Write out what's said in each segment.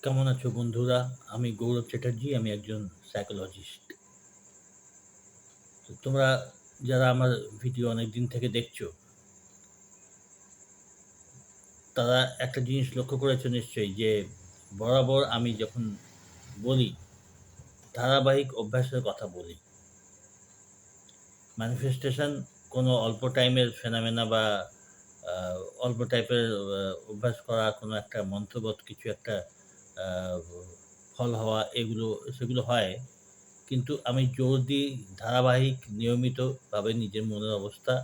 কেমন আছো বন্ধুরা? আমি গৌরব চ্যাটার্জি। আমি একজন সাইকোলজিস্ট। তো তোমরা যারা আমার ভিডিও অনেকদিন থেকে দেখছো, তারা একটা জিনিস লক্ষ্য করেছো নিশ্চয়ই যে, বরাবর আমি যখন বলি, ধারাবাহিক অভ্যাসের কথা বলি। ম্যানিফেস্টেশন কোনো অল্প টাইমের ফেনোমেনা বা আ অল্প টাইপের অভ্যাস করা কোনো একটা মন্ত্রবৎ কিছু একটা আ ফল হওয়া সেগুলো হয়। কিন্তু আমি জোর দিই ধারাবাহিক নিয়মিতভাবে নিজের মনের অবস্থা,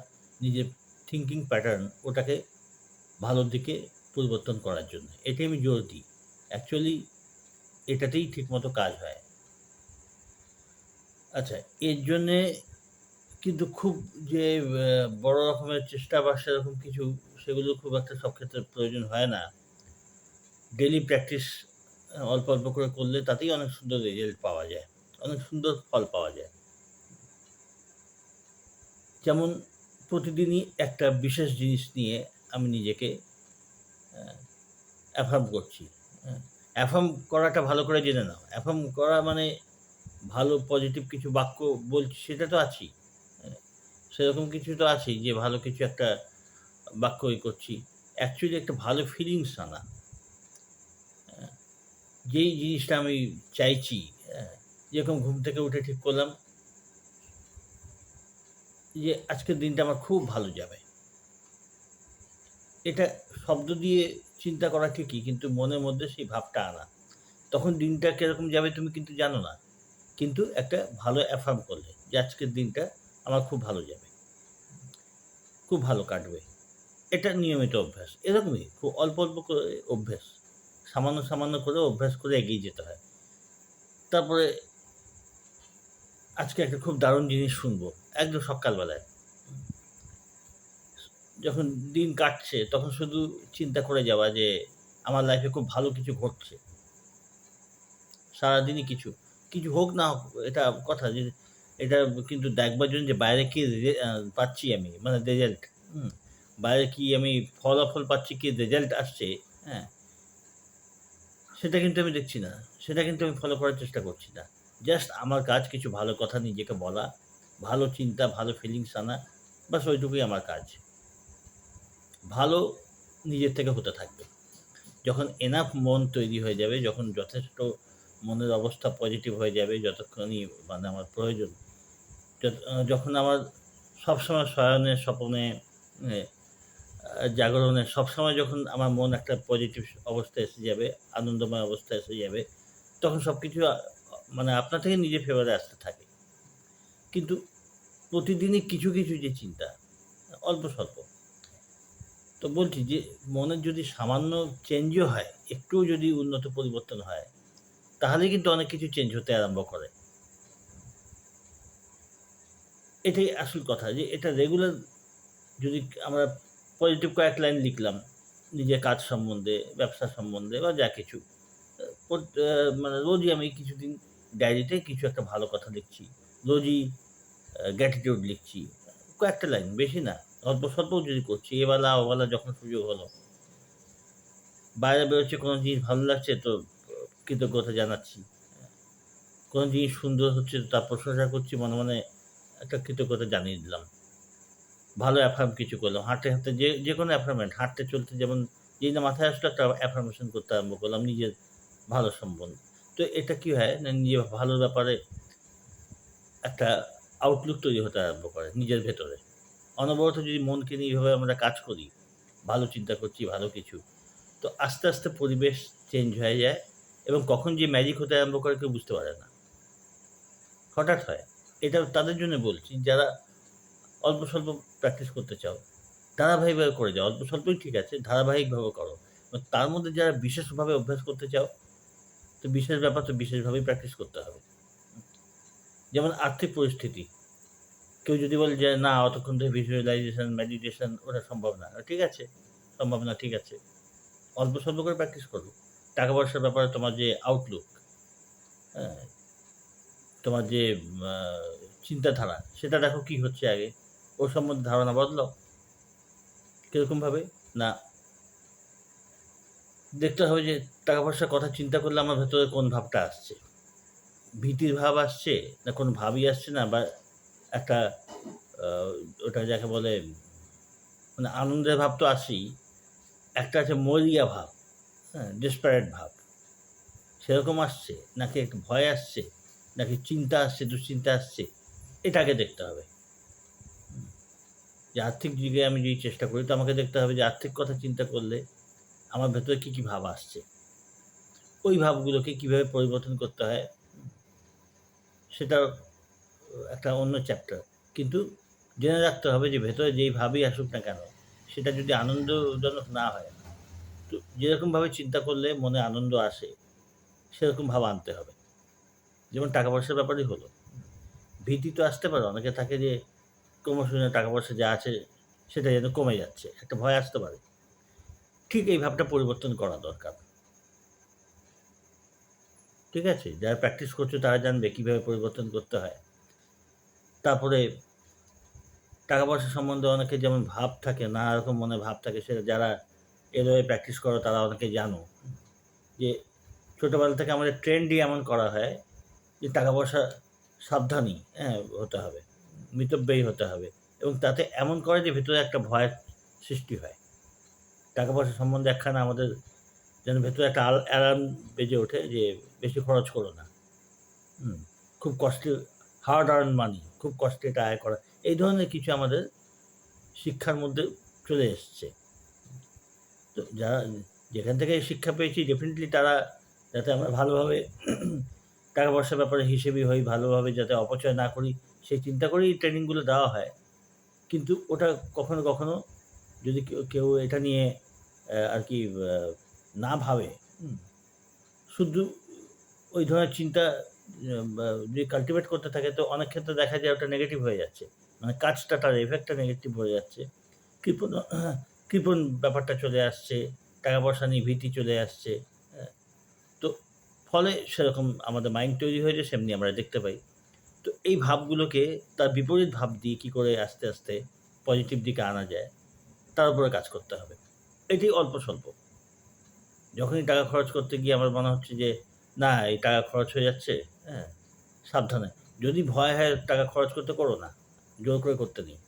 নিজের থিংকিং প্যাটার্ন ওটাকে ভালোর দিকে পরিবর্তন করার জন্য। এটাই আমি জোর দিই। অ্যাকচুয়ালি এটাতেই ঠিকমতো কাজ হয়। আচ্ছা, এর জন্যে কিন্তু খুব যে বড় রকমের চেষ্টা বা সেরকম কিছু সেগুলো খুব একটা সব ক্ষেত্রে প্রয়োজন হয় না। ডেইলি প্র্যাকটিস অল্প, অল্প করে করলে তাতেই অনেক সুন্দর রেজাল্ট পাওয়া যায়। অনেক সুন্দর ফল পাওয়া যায়। যেমন প্রতিদিনই একটা বিশেষ জিনিস নিয়ে আমি নিজেকে অ্যা অ্যাফার্ম করছি। অ্যাফার্ম করাটা ভালো করে জেনে নাও। অ্যাফার্ম করা মানে ভালো পজিটিভ কিছু বাক্য বলছি সেটা তো আছেই। অ্যা সেরকম কিছু তো আছেই যে ভালো কিছু একটা বাক্য করছি। অ্যাকচুয়ালি একটা ভালো ফিলিংস আনা। অ্যা যেই জিনিসটা আমি চাইছি, অ্যা যেরকম ঘুম থেকে উঠে ঠিক করলাম যে আজকের দিনটা আমার খুব ভালো যাবে। এটা শব্দ দিয়ে চিন্তা করা ঠিকই, কিন্তু মনের মধ্যে সেই ভাবটা আনা। তখন দিনটা কিরকম যাবে তুমি কিন্তু জানো না। কিন্তু একটা ভালো অ্যাফার্ম করলে যে আজকের দিনটা আমার খুব ভালো যাবে। খুব ভালো কাটবে। এটা নিয়মিত অভ্যাস। এরকমই খুব অল্প, অল্প করে অভ্যাস। সামান্য, সামান্য করে অভ্যাস করে এগিয়ে যেতে হয়। তারপরে আজকে একটা খুব দারুণ জিনিস শুনবো। একদম সকালবেলায়। যখন দিন কাটছে তখন শুধু চিন্তা করে যাওয়া যে আমার লাইফে খুব ভালো কিছু ঘটছে। সারাদিনই কিছু। কিছু হোক না হোক এটা কথা যে এটা কিন্তু দেখবার জন্য যে বাইরে কি পাচ্ছি আমি মানে রেজাল্ট, হুম? বাইরে কি আমি ফলাফল পাচ্ছি, কি রেজাল্ট আসছে, হ্যাঁ? সেটা কিন্তু আমি দেখছি না। সেটা কিন্তু আমি ফলো করার চেষ্টা করছি না। জাস্ট আমার কাজ কিছু ভালো কথা নিজেকে বলা, ভালো চিন্তা, ভালো ফিলিংস আনা, ব্যাস ওইটুকুই আমার কাজ। ভালো নিজের থেকে হতে থাকবে। যখন এনাফ মন তৈরি হয়ে যাবে, যখন যথেষ্ট মনের অবস্থা পজিটিভ হয়ে যাবে, যতক্ষণই মানে আমার প্রয়োজন, যখন আমার সবসময় শয়নে, স্বপনে, এ জাগরণে সবসময় যখন আমার মন একটা পজিটিভ অবস্থায় এসে যাবে, আনন্দময় অবস্থায় এসে যাবে, তখন সবকিছু মানে আপনা থেকে নিজের ফেভারে আসতে থাকে। কিন্তু প্রতিদিনই কিছু, কিছু যে চিন্তা, অল্প স্বল্প। তো বলছি যে মনের যদি সামান্য চেঞ্জও হয়, একটুও যদি উন্নত পরিবর্তন হয়, তাহলে কিন্তু অনেক কিছু চেঞ্জ হতে আরম্ভ করে। এটাই আসল কথা যে এটা রেগুলার যদি আমরা পজিটিভ কয়েক লাইন লিখলাম, নিজের কাজ সম্বন্ধে, ব্যবসা সম্বন্ধে বা যা কিছু। আ প্রত আ মানে রোজই আমি কিছুদিন ডায়েরিতে কিছু একটা ভালো কথা লিখছি। রোজই গ্র্যাটিটিউড লিখছি। কয়েকটা লাইন, বেশি না। অল্প স্বল্পও যদি করছি, এবেলা ওবেলা যখন সুযোগ হলো। বাইরে বেরোচ্ছি কোনো জিনিস ভালো লাগছে তো কৃতজ্ঞতা জানাচ্ছি। কোনো জিনিস সুন্দর হচ্ছে তো তার প্রশংসা করছি মনে, মনে একটা কৃতজ্ঞতা জানিয়ে দিলাম। ভালো অ্যাফার্ম কিছু করলাম। হাঁটতে, হাঁটতে যেকোনো অ্যাফার্মেন্ট হাঁটতে চলতে যেমন যেই না মাথায় আসলো একটা অ্যাফার্মেশন করতে আরম্ভ করলাম নিজের ভালো সম্বন্ধে। তো এটা কি হয় না নিজের ভালোর ব্যাপারে একটা আউটলুক তৈরি হতে আরম্ভ করে নিজের ভেতরে। অনবরত যদি মনকে নিয়ে এভাবে আমরা কাজ করি, ভালো চিন্তা করছি, ভালো কিছু, তো আস্তে, আস্তে পরিবেশ চেঞ্জ হয়ে যায় এবং কখন যে ম্যাজিক হতে আরম্ভ করে কেউ বুঝতে পারে না। হঠাৎ হয়। এটা তাদের জন্য বলছি যারা অল্প স্বল্প প্র্যাকটিস করতে চাও। ধারাবাহিকভাবে করে যাও। অল্প স্বল্পই ঠিক আছে, ধারাবাহিকভাবে করো। তার মধ্যে যারা বিশেষভাবে অভ্যাস করতে চাও, তো বিশেষ ব্যাপার তো বিশেষভাবেই প্র্যাকটিস করতে হবে। যেমন আর্থিক পরিস্থিতি। কেউ যদি বলে যে, "না অতক্ষণ ধরে ভিজুয়ালাইজেশন, মেডিটেশন ওটা সম্ভব না।" ঠিক আছে, সম্ভব না, ঠিক আছে। অল্প স্বল্প করে প্র্যাকটিস করো। টাকা-পয়সার ব্যাপারে তোমার যে আউটলুক, হ্যাঁ? তোমার যে আ চিন্তাধারা, সেটা দেখো কি হচ্ছে আগে। ওর সম্বন্ধে ধারণা বদলাও। কিরকমভাবে? না দেখতে হবে যে টাকা পয়সার কথা চিন্তা করলে আমার ভেতরে কোন ভাবটা আসছে। ভীতির ভাব আসছে, না কোনো ভাবই আসছে না, বা একটা আ ওটা যাকে বলে মানে আনন্দের ভাব তো আসেই। একটা আছে মরিয়া ভাব, হ্যাঁ? ডেসপারেট ভাব। সেরকম আসছে, নাকি একটু ভয় আসছে, নাকি চিন্তা আসছে, দুশ্চিন্তা আসছে, এটা আগে দেখতে হবে। যে আর্থিক দিকে আমি যদি চেষ্টা করি, তো আমাকে দেখতে হবে যে আর্থিক কথা চিন্তা করলে আমার ভেতরে কী ভাব আসছে। ওই ভাবগুলোকে কিভাবে পরিবর্তন করতে হয়, সেটা একটা অন্য চ্যাপ্টার। কিন্তু জেনে রাখতে হবে যে ভেতরে যেই ভাবই আসুক না কেন, সেটা যদি আনন্দজনক না হয়, তো যেরকমভাবে চিন্তা করলে মনে আনন্দ আসে, সেরকম ভাব আনতে হবে। যেমন টাকা-পয়সার ব্যাপারই হলো। ভীতি তো আসতে পারে। অনেকে থাকে যে ক্রমশ যেন টাকা-পয়সা যা আছে সেটা যেন কমে যাচ্ছে। একটা ভয় আসতে পারে। ঠিক এই ভাবটা পরিবর্তন করা দরকার। ঠিক আছে? যারা প্র্যাকটিস করছে তারা জানবে কিভাবে পরিবর্তন করতে হয়। তারপরে টাকা-পয়সা সম্বন্ধে অনেকের যেমন ভাব থাকে, নানা রকম মনে ভাব থাকে, সেটা যারা এভাবে প্র্যাকটিস করো তারা অনেকেই জানো যে ছোটবেলা থেকে আমাদের ট্রেন্ডই এমন করা হয় যে টাকা-পয়সা সাবধানী, হ্যাঁ? হতে হবে। মিতব্যয়ী হতে হবে, এবং তাতে এমন করে যে ভেতরে একটা ভয়ের সৃষ্টি হয়। টাকা-পয়সা সম্বন্ধে একখানা আমাদের যেন ভেতরে একটা অ্যালার্ম বেজে ওঠে যে বেশি খরচ করো না। হুম? খুব কষ্টে হার্ড আর্ন মানি, খুব কষ্টে এটা আয় করা। এই ধরনের কিছু আমাদের শিক্ষার মধ্যে চলে এসছে। তো যারা যেখান থেকে শিক্ষা পেয়েছি ডেফিনিটলি তারা যাতে আমরা ভালোভাবে টাকা-পয়সার ব্যাপারে হিসেবি হই, ভালোভাবে যাতে অপচয় না করি, সেই চিন্তা করেই ট্রেনিংগুলো দেওয়া হয়। কিন্তু ওটা কখনো, কখনো যদি কেউ এটা নিয়ে আরকি না ভাবে, হুম? শুধু ওই ধরনের চিন্তা বা যদি কাল্টিভেট করতে থাকে, তো অনেক ক্ষেত্রে দেখা যায় ওটা নেগেটিভ হয়ে যাচ্ছে। মানে কাজটা, তার ইফেক্টটা নেগেটিভ হয়ে যাচ্ছে। কৃপণ কৃপণ ব্যাপারটা চলে আসছে, টাকা-পয়সা নিয়ে ভীতি চলে আসছে, হ্যাঁ? তো ফলে সেরকম আমাদের মাইন্ড তৈরি হয়ে যায়, সেমনি আমরা দেখতে পাই। তো এই ভাবগুলোকে তার বিপরীত ভাব দিয়ে কি করে আস্তে, আস্তে পজিটিভ দিকে আনা যায়, তার উপরে কাজ করতে হবে। এটি অল্প-স্বল্প। যখনই টাকা খরচ করতে গিয়ে আমার মনে হচ্ছে যে, না এই টাকা খরচ হয়ে যাচ্ছে, হ্যাঁ? সাবধানে। যদি ভয় হয় টাকা খরচ করতে, করো না। জোর করে করতে নেই।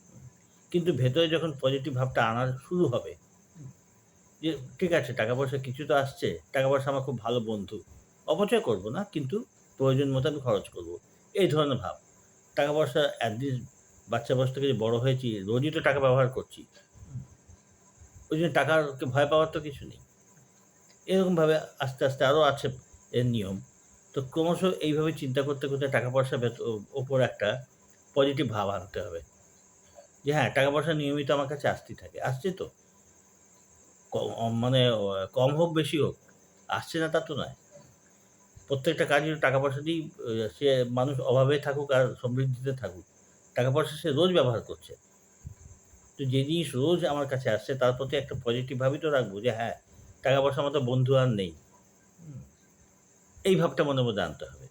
কিন্তু ভেতরে যখন পজিটিভ ভাবটা আনা শুরু হবে, যে ঠিক আছে টাকা-পয়সা কিছু তো আসছে, টাকা-পয়সা আমার খুব ভালো বন্ধু। অপচয় করব না, কিন্তু প্রয়োজন মতো আমি খরচ করব। এই ধরনের ভাব। টাকা-পয়সা এট লিস্ট বাচ্চা বয়স থেকে যে বড় হয়েছি, রোজই তো টাকা ব্যবহার করছি। ওইজন্য টাকাকে ভয় পাওয়ার তো কিছু নেই। এরকমভাবে আস্তে, আস্তে আরো আছে এর নিয়ম। তো ক্রমশ এইভাবে চিন্তা করতে, করতে টাকা-পয়সার ওপর একটা পজিটিভ ভাব আনতে হবে। যে হ্যাঁ, টাকা-পয়সা নিয়মিত আমার কাছে আসতেই থাকে। আসছে তো। ক মানে কম হোক, বেশি হোক, আসছে না তা তো নয়। প্রত্যেকটা কাজই টাকা-পয়সা দিয়েই সে মানুষ অভাবে থাকুক আর সমৃদ্ধিতে থাকুক, টাকা-পয়সা সে রোজ ব্যবহার করছে। তো যে জিনিস রোজ আমার কাছে আসছে তার প্রতি একটা পজিটিভ ভাবই তো রাখবো যে হ্যাঁ, টাকা-পয়সার মতো বন্ধু আর নেই। হুম? এই ভাবটা মনের মধ্যে আনতে হবে।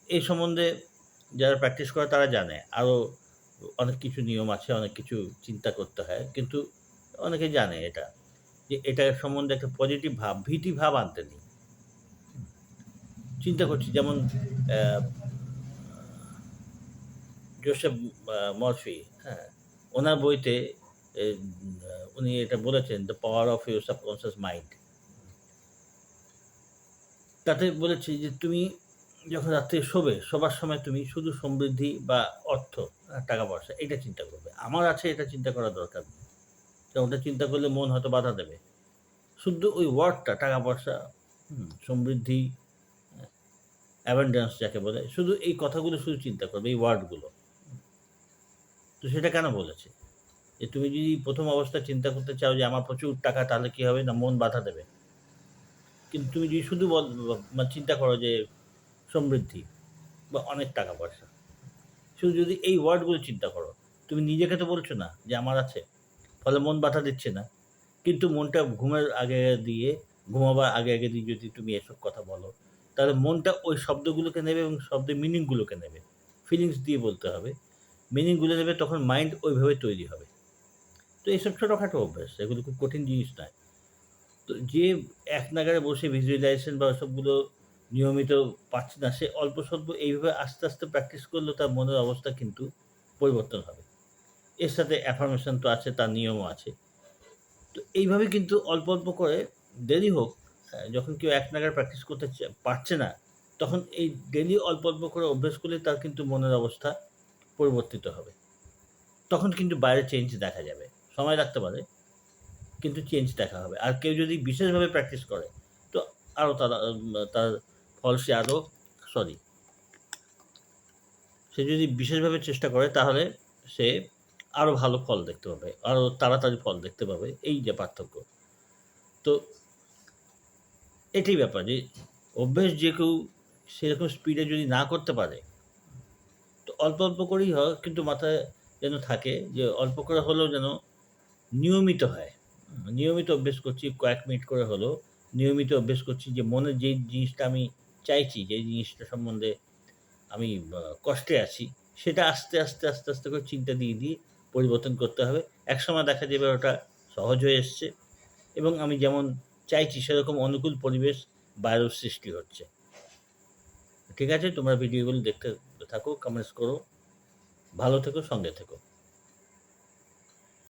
এই সম্বন্ধে যারা প্র্যাকটিস করে তারা জানে। আরো অনেক কিছু নিয়ম আছে, অনেক কিছু চিন্তা করতে হয়। কিন্তু অনেকেই জানে এটা। যে এটার সম্বন্ধে একটা পজিটিভ ভাব, ভীতি ভাব আনতে নেই। চিন্তা করছি যেমন অ্যা জোসেফ মরফি, হ্যাঁ? উনার বইতে উনি এটা বলেছেন, 'the power of your subconscious mind'. তাতে বলেছি যে তুমি যখন রাত্রে শোবে, শোবার সময় তুমি শুধু সমৃদ্ধি বা অর্থ, টাকা-পয়সা এইটা চিন্তা করবে। আমার আছে এটা চিন্তা করার দরকার নেই। কারণ ওটা চিন্তা করলে মন হয়তো বাধা দেবে। শুধু ওই ওয়ার্ডটা টাকা-পয়সা, সমৃদ্ধি, হ্যাঁ, অ্যাবান্ডেন্স যাকে বলে, শুধু এই কথাগুলো শুধু চিন্তা করবে, এই ওয়ার্ডগুলো। তো সেটা কেন বলেছে? যে তুমি যদি ১ম অবস্থায় চিন্তা করতে চাও যে আমার প্রচুর টাকা, তাহলে কি হবে? না মন বাধা দেবে। কিন্তু তুমি যদি শুধু মানে চিন্তা করো যে সমৃদ্ধি বা অনেক টাকা-পয়সা। শুধু যদি এই ওয়ার্ডগুলো চিন্তা করো, তুমি নিজেকে তো বলছো না যে আমার আছে। ফলে মন বাধা দিচ্ছে না। কিন্তু মনটা ঘুমের আগে দিয়ে, ঘুমাবার আগে, আগে দিয়ে যদি তুমি এসব কথা বলো, তাহলে মনটা ওই শব্দগুলোকে নেবে এবং শব্দের মিনিং গুলোকে নেবে। ফিলিংস দিয়ে বলতে হবে। মিনিং গুলো নেবে, তখন মাইন্ড ওইভাবে তৈরি হবে। তো এইসব ছোটখাটো অভ্যাস, এগুলো খুব কঠিন জিনিস নয়। তো যে এক নাগাড়ে বসে ভিজুয়ালাইজেশন বা ওসবগুলো নিয়মিত পারছে না, সে অল্প স্বল্প এইভাবে আস্তে, আস্তে প্র্যাকটিস করলেও তার মনের অবস্থা কিন্তু পরিবর্তন হবে। এর সাথে অ্যাফার্মেশন তো আছে, তার নিয়মও আছে। তো এইভাবে কিন্তু অল্প, অল্প করে দেরি হোক, যখন কেউ এক নাগাড়ে প্র্যাকটিস করতে পারছে না, তখন এই ডেইলি অল্প, অল্প করে অভ্যাস করলে তার কিন্তু মনের অবস্থা পরিবর্তিত হবে। তখন কিন্তু বাইরে চেঞ্জ দেখা যাবে। সময় লাগতে পারে, কিন্তু চেঞ্জ দেখা হবে। আর কেউ যদি বিশেষভাবে প্র্যাকটিস করে, তো আরো তার ফল সে আরো সরি সে যদি বিশেষভাবে চেষ্টা করে তাহলে সে আরো ভালো ফল দেখতে পাবে। আরো তাড়াতাড়ি ফল দেখতে পাবে। এই যে পার্থক্য। তো এটাই ব্যাপার যে অভ্যাস যে কেউ সেরকম স্পিডে যদি না করতে পারে, তো অল্প, অল্প করেই হয়, কিন্তু মাথায় যেন থাকে যে অল্প করে হলেও যেন নিয়মিত হয়। নিয়মিত অভ্যেস করছি কয়েক মিনিট করে হলেও, নিয়মিত অভ্যেস করছি যে মনে যেই জিনিসটা আমি চাইছি, যেই জিনিসটা সম্বন্ধে আমি কষ্টে আছি, সেটা আস্তে, আস্তে, আস্তে, আস্তে করে চিন্তা দিয়ে, দিয়ে পরিবর্তন করতে হবে। একসময় দেখা যাবে ওটা সহজ হয়ে এসছে এবং আমি যেমন চাইছি সেরকম অনুকূল পরিবেশ বাইরেও সৃষ্টি হচ্ছে। ঠিক আছে? তোমরা ভিডিওগুলো দেখতে থাকো, কমেন্টস করো। ভালো থেকো, সঙ্গে থেকো।